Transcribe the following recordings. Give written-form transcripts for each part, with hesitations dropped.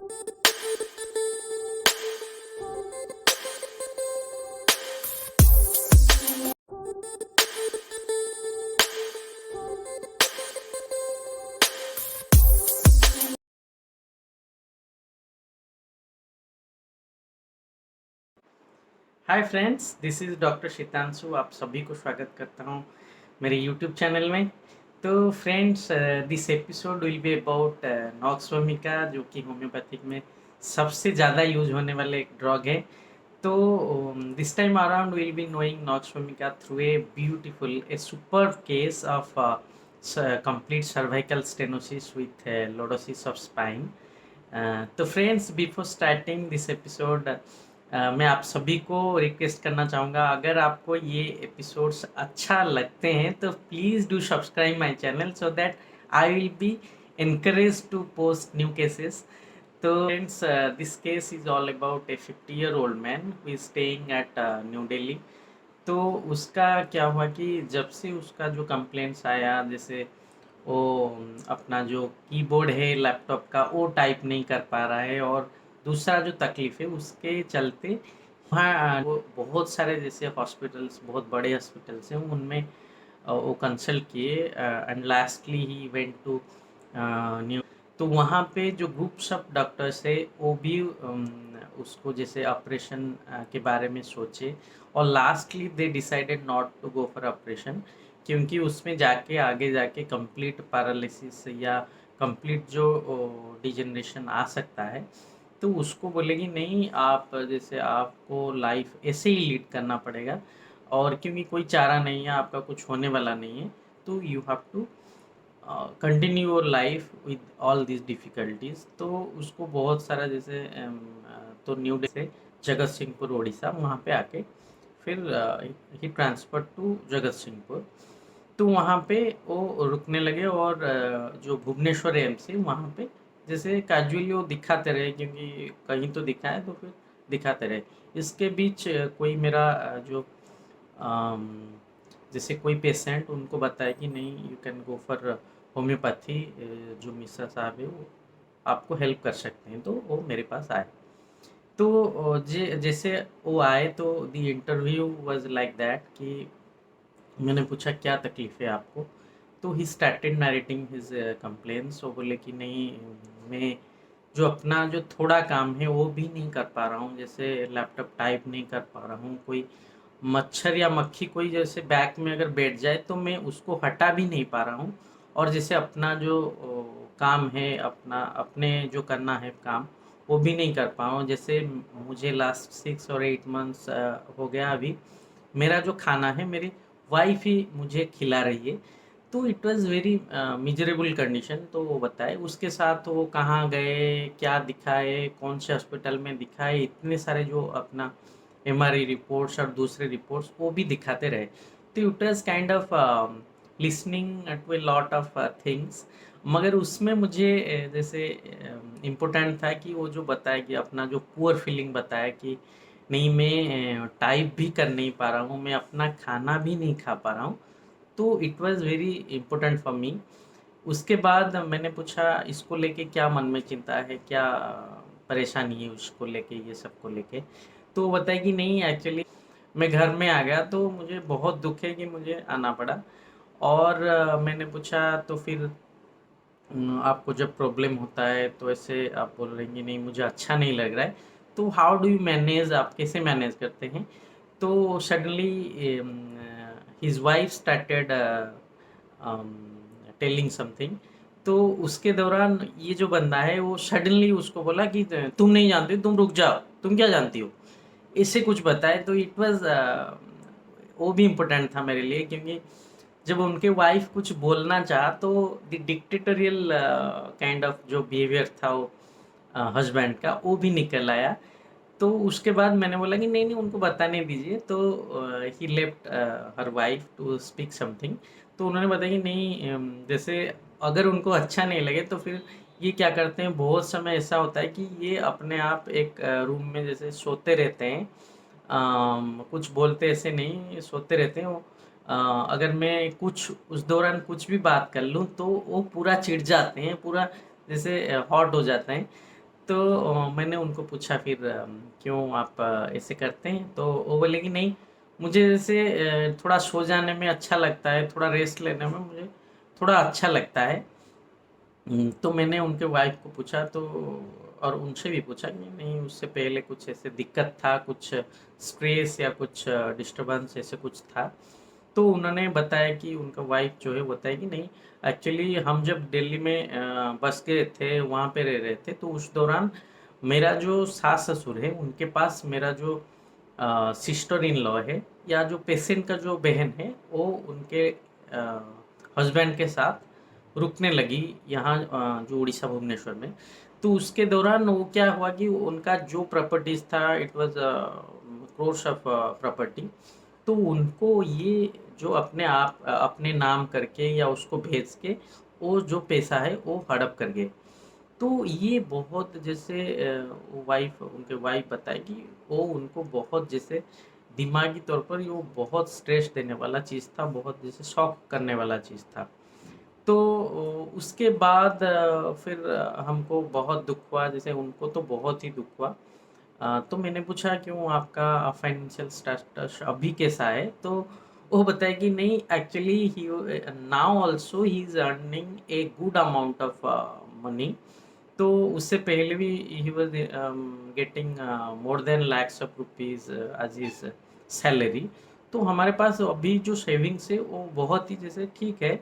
Hi friends, this is doctor Shitanshu. आप सभी को स्वागत करता हूँ मेरे यूट्यूब चैनल में। तो friends, this episode will be about nux vomica, जो कि होम्योपैथिक में सबसे ज़्यादा यूज होने वाले एक ड्रग है। तो this time around will be knowing nux vomica through a beautiful a super case of complete cervical stenosis with lordosis of spine. तो friends, before starting this episode, मैं आप सभी को रिक्वेस्ट करना चाहूँगा, अगर आपको ये एपिसोड्स अच्छा लगते हैं तो please do subscribe my channel so that I will be encouraged to post new cases. So friends, this case is all about a 50-year-old man who is staying at New Delhi. तो उसका क्या हुआ कि जब से उसका जो complaints आया, जैसे वो अपना जो कीबोर्ड है लैपटॉप का वो टाइप नहीं कर पा रहा है, और दूसरा जो तकलीफ है उसके चलते वहाँ वो बहुत सारे जैसे हॉस्पिटल्स, बहुत बड़े हॉस्पिटल्स हैं, उनमें वो कंसल्ट किए एंड लास्टली ही वेंट टू न्यू। तो वहाँ पे जो ग्रुप्स ऑफ डॉक्टर्स है वो भी उसको जैसे ऑपरेशन के बारे में सोचे, और lastly they decided not to go for operation, क्योंकि उसमें जाके आगे जाके कंप्लीट पैरालिसिस या कंप्लीट जो डिजनरेशन आ सकता है। तो उसको बोलेगी नहीं, आप जैसे आपको लाइफ ऐसे ही लीड करना पड़ेगा, और क्योंकि कोई चारा नहीं है, आपका कुछ होने वाला नहीं है, तो you have to continue your life with all this difficulties. तो उसको बहुत सारा जैसे तो न्यू डे से जगत सिंहपुर उड़ीसा, वहाँ पे आके फिर ही ट्रांसफर टू जगत सिंहपुर। तो वहाँ पे वो रुकने लगे, और जो भुवनेश्वर एम्स है वहाँ पे जैसे कैजुअली वो दिखाते रहे, क्योंकि कहीं तो दिखा है तो फिर दिखाते रहे। इसके बीच कोई मेरा जो अम, जैसे कोई पेशेंट उनको बताया कि नहीं, you can go for homeopathy, जो मिश्रा साहब है वो आपको हेल्प कर सकते हैं, तो वो मेरे पास आए। तो जैसे वो आए तो the interview was like that कि मैंने पूछा क्या तकलीफ़ है आपको, तो he started narrating his complaints. वो बोले कि नहीं, मैं जो अपना जो थोड़ा काम है वो भी नहीं कर पा रहा हूँ, जैसे लैपटॉप टाइप नहीं कर पा रहा हूँ, कोई मच्छर या मक्खी कोई जैसे बैक में अगर बैठ जाए तो मैं उसको हटा भी नहीं पा रहा हूँ, और जैसे अपना जो काम है, अपना अपने जो करना है काम, वो भी नहीं कर पा रहा हूँ। जैसे मुझे लास्ट 6 और 8 मंथ्स हो गया अभी, मेरा जो खाना है मेरी वाइफ ही मुझे खिला रही है। तो it was very miserable condition. तो वो बताए उसके साथ वो कहाँ गए, क्या दिखाए, कौन से हॉस्पिटल में दिखाए, इतने सारे जो अपना एमआरआई रिपोर्ट्स और दूसरे रिपोर्ट्स वो भी दिखाते रहे। तो it was kind of listening to a lot of things. मगर उसमें मुझे जैसे इम्पोर्टेंट था कि वो जो बताया कि अपना जो पुअर फीलिंग बताया कि नहीं, मैं टाइप भी कर नहीं पा रहा हूँ, मैं अपना खाना भी नहीं खा पा रहा हूँ। तो it was very important for me. उसके बाद मैंने पूछा इसको लेके क्या मन में चिंता है, क्या परेशानी है उसको लेके, ये सब को लेके। तो वो बताया कि नहीं, एक्चुअली मैं घर में आ गया तो मुझे बहुत दुःख है कि मुझे आना पड़ा। और मैंने पूछा तो फिर आपको जब प्रॉब्लम होता है तो ऐसे आप बोल रहे हैं कि नहीं, मुझे अच्छा नहीं लग रहा है, तो हाउ डू यू मैनेज, आप कैसे मैनेज करते हैं? तो suddenly his wife started telling something. तो उसके दौरान ये जो बंदा है वो सडनली उसको बोला कि तुम नहीं जानती, तुम रुक जाओ, तुम क्या जानती हो, इससे कुछ बताए। तो इट वाज वो भी इम्पोर्टेंट था मेरे लिए, क्योंकि जब उनके वाइफ कुछ बोलना चाहा तो द डिक्टेटोरियल काइंड ऑफ जो बिहेवियर था वो हस्बैंड का, वो भी निकल आया। तो उसके बाद मैंने बोला कि नहीं नहीं, उनको बताने दीजिए। तो he left her wife to speak something. तो उन्होंने बताया कि नहीं, जैसे अगर उनको अच्छा नहीं लगे तो फिर ये क्या करते हैं, बहुत समय ऐसा होता है कि ये अपने आप एक रूम में जैसे सोते रहते हैं, कुछ बोलते ऐसे नहीं, सोते रहते हैं वो। अगर मैं कुछ उस दौरान कुछ भी बात कर लूँ तो वो पूरा चिढ़ जाते हैं, पूरा जैसे हॉट हो जाते हैं। तो मैंने उनको पूछा फिर क्यों आप ऐसे करते हैं? तो वो बोले कि नहीं, मुझे जैसे थोड़ा सो जाने में अच्छा लगता है, थोड़ा रेस्ट लेने में मुझे थोड़ा अच्छा लगता है। तो मैंने उनके वाइफ़ को पूछा तो और उनसे भी पूछा कि नहीं उससे पहले कुछ ऐसे दिक्कत था, कुछ स्ट्रेस या कुछ डिस्टर्बेंस ऐसे कुछ था। तो उन्होंने बताया कि उनका वाइफ़ जो है बताया कि नहीं, एक्चुअली हम जब दिल्ली में बस गए थे, वहाँ पे रह रहे थे, तो उस दौरान मेरा जो सास-ससुर है, उनके पास मेरा जो सिस्टर इन लॉ है या जो पेशेंट का जो बहन है, वो उनके हस्बैंड के साथ रुकने लगी यहाँ जो उड़ीसा भुवनेश्वर में। तो उसके दौरान वो क्या हुआ कि उनका जो प्रॉपर्टीज़ था it was crores of property. तो उनको ये जो अपने आप अपने नाम करके या उसको भेज के वो जो पैसा है वो हड़प कर गए। तो ये बहुत जैसे उनके वाइफ़ बताए कि वो उनको बहुत जैसे दिमागी तौर पर ये वो बहुत स्ट्रेस देने वाला चीज़ था, बहुत जैसे शॉक करने वाला चीज़ था। तो उसके बाद फिर हमको बहुत दुःख हुआ, जैसे उनको तो बहुत ही दुःख हुआ। तो मैंने पूछा क्यों आपका फाइनेंशियल स्टेटस अभी कैसा है? तो वो बताया कि नहीं, actually he now also he is earning a good amount of money. तो उससे पहले भी he was getting more than lakhs of rupees as his salary. तो हमारे पास अभी जो सेविंग्स है वो बहुत ही जैसे ठीक है,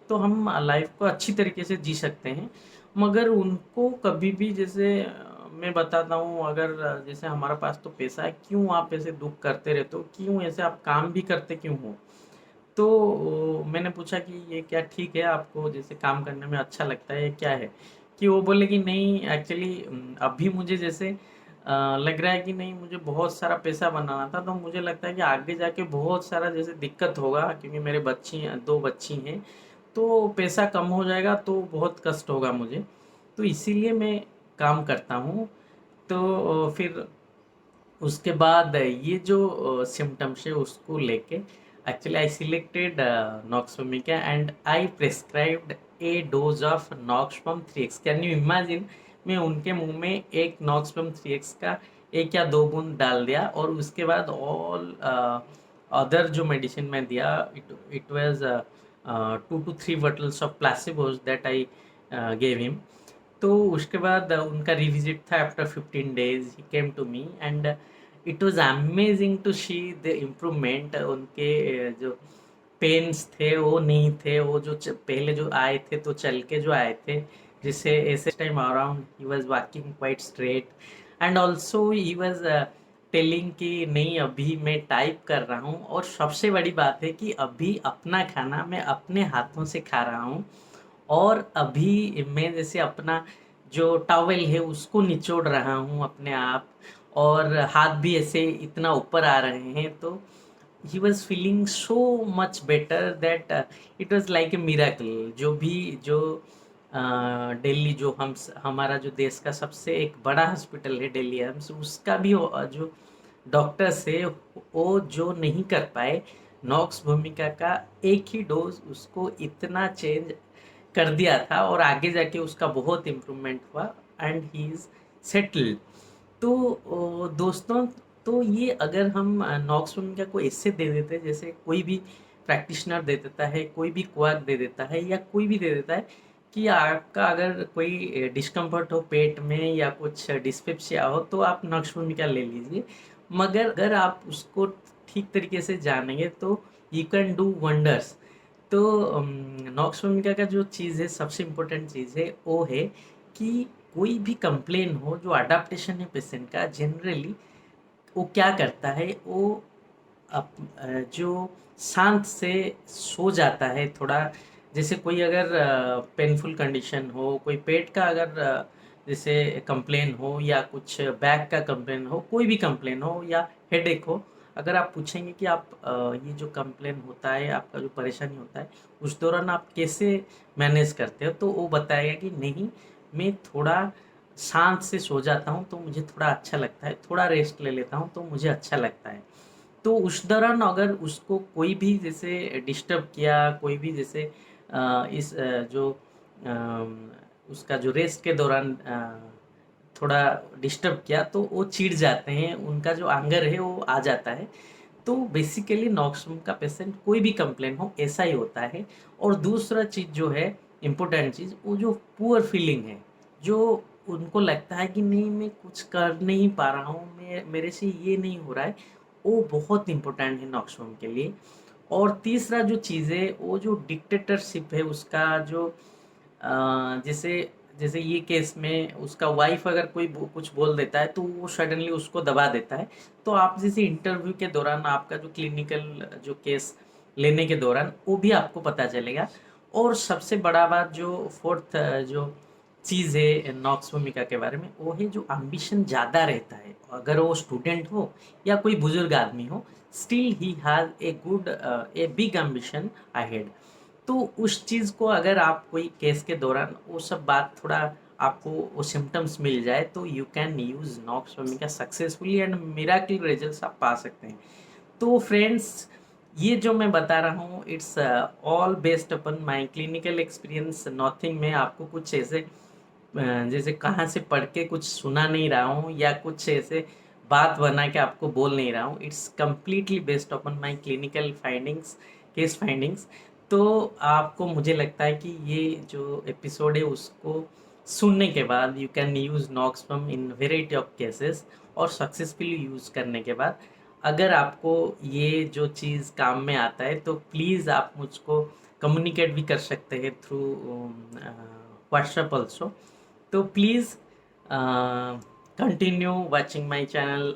तो हम लाइफ़ को अच्छी तरीके से जी सकते हैं। मगर उनको कभी भी जैसे मैं बताता हूँ, अगर जैसे हमारे पास तो पैसा है, क्यों आप ऐसे दुःख करते रहते हो? क्यों ऐसे आप काम भी करते क्यों हो? तो मैंने पूछा कि ये क्या ठीक है, आपको जैसे काम करने में अच्छा लगता है, ये क्या है? कि वो बोले कि नहीं, एक्चुअली अभी मुझे जैसे लग रहा है कि नहीं, मुझे बहुत सारा पैसा बनाना था, तो मुझे लगता है कि आगे जाके बहुत सारा जैसे दिक्कत होगा, क्योंकि मेरे बच्ची हैं, 2 बच्ची हैं, तो पैसा कम हो जाएगा तो बहुत कष्ट होगा मुझे। तो इसीलिए मैं काम करता हूँ। तो फिर उसके बाद ये जो सिम्पटम्स है उसको लेके actually I selected nux vomica and I prescribed a dose of nux vomica 3x। Can you imagine, मैं उनके मुंह में एक नॉक्सफेम 3x का 1 या 2 बूंद डाल दिया और उसके बाद ऑल अदर जो मेडिसिन मैं दिया, it was 2 to 3 bottles of placebos that I gave him. तो उसके बाद उनका रिविजिट था after 15 days, he came to me and it was amazing to see the improvement. उनके जो पेन्स थे वो नहीं थे, वो जो पहले जो आए थे तो चल के जो आए थे, जिससे ऐसे time around he was walking quite straight and also he was telling कि नहीं, अभी मैं टाइप कर रहा हूँ और सबसे बड़ी बात है कि अभी अपना खाना मैं अपने हाथों से खा रहा हूँ और अभी मैं जैसे अपना जो टॉवेल है उसको निचोड़ रहा हूँ अपने आप, और हाथ भी ऐसे इतना ऊपर आ रहे हैं। तो he was feeling so much better that it was like a miracle. जो भी जो दिल्ली जो हमारा जो देश का सबसे एक बड़ा हॉस्पिटल है दिल्ली एम्स, उसका भी जो डॉक्टर्स है वो जो नहीं कर पाए, नॉक्स भूमिका का एक ही डोज उसको इतना चेंज कर दिया था और आगे जाके उसका बहुत इम्प्रूवमेंट हुआ एंड ही इज़ सेटल्ड। तो दोस्तों, तो ये अगर हम नॉक्स भूमिका को ऐसे दे देते जैसे कोई भी प्रैक्टिशनर दे देता है, कोई भी क्वाक दे देता है या कोई भी दे देता है कि आपका अगर कोई डिस्कम्फर्ट हो पेट में या कुछ डिस्पेप्सिया हो तो आप नॉक्स भूमिका ले लीजिए। मगर अगर आप उसको ठीक तरीके से जानेंगे तो यू कैन डू वंडर्स। तो नॉक्स भूमिका का जो चीज़ है, सबसे इम्पोर्टेंट चीज़ है वो है कि कोई भी कंप्लेन हो, जो अडाप्टेशन है पेशेंट का, जनरली वो क्या करता है, वो जो शांत से सो जाता है थोड़ा। जैसे कोई अगर पेनफुल कंडीशन हो, कोई पेट का अगर जैसे कंप्लेन हो या कुछ बैक का कंप्लेन हो, कोई भी कंप्लेन हो या हेडेक हो, अगर आप पूछेंगे कि आप ये जो कंप्लेन होता है, आपका जो परेशानी होता है, उस दौरान आप कैसे मैनेज करते हो, तो वो बताएगा कि नहीं, मैं थोड़ा शांत से सो जाता हूँ तो मुझे थोड़ा अच्छा लगता है, थोड़ा रेस्ट ले लेता हूँ तो मुझे अच्छा लगता है। तो उस दौरान अगर उसको कोई भी जैसे डिस्टर्ब किया, कोई भी जैसे जो उसका जो रेस्ट के दौरान थोड़ा डिस्टर्ब किया तो वो चिढ़ जाते हैं, उनका जो एंगर है वो आ जाता है। तो बेसिकली नॉक्सम का पेशेंट कोई भी कंप्लेन हो ऐसा ही होता है। और दूसरा चीज़ जो है इम्पोर्टेंट चीज़, वो जो पुअर फीलिंग है, जो उनको लगता है कि नहीं मैं कुछ कर नहीं पा रहा हूँ, मैं मेरे से ये नहीं हो रहा है, वो बहुत इम्पोर्टेंट है नॉक्सम के लिए। और तीसरा जो चीज़ है वो जो डिक्टेटरशिप है उसका, जो जैसे जैसे ये केस में उसका वाइफ अगर कोई कुछ बोल देता है तो वो सडनली उसको दबा देता है। तो आप जैसे इंटरव्यू के दौरान आपका जो क्लिनिकल जो केस लेने के दौरान वो भी आपको पता चलेगा। और सबसे बड़ा बात जो फोर्थ जो चीज़ है नॉक्स भूमिका के बारे में, वो है जो एम्बिशन ज़्यादा रहता है, अगर वो स्टूडेंट हो या कोई बुजुर्ग आदमी हो, still he has a good a big ambition ahead. तो उस चीज़ को अगर आप कोई केस के दौरान वो सब बात थोड़ा आपको वो सिम्टम्स मिल जाए तो यू कैन यूज़ नॉक्स भूमिका सक्सेसफुली एंड मिराकिल रिजल्ट्स आप पा सकते हैं। तो फ्रेंड्स, ये जो मैं बता रहा हूँ it's all based upon my clinical experience, nothing मैं आपको कुछ ऐसे जैसे कहाँ से पढ़ के कुछ सुना नहीं रहा हूँ या कुछ ऐसे बात बना के आपको बोल नहीं रहा हूँ। It's completely based upon my clinical findings, case findings. तो आपको, मुझे लगता है कि ये जो एपिसोड है उसको सुनने के बाद you can use nux vomica in variety of cases. और सक्सेसफुली यूज़ करने के बाद अगर आपको ये जो चीज़ काम में आता है तो प्लीज़ आप मुझको कम्युनिकेट भी कर सकते हैं थ्रू व्हाट्सएप ऑल्सो। तो please continue watching my channel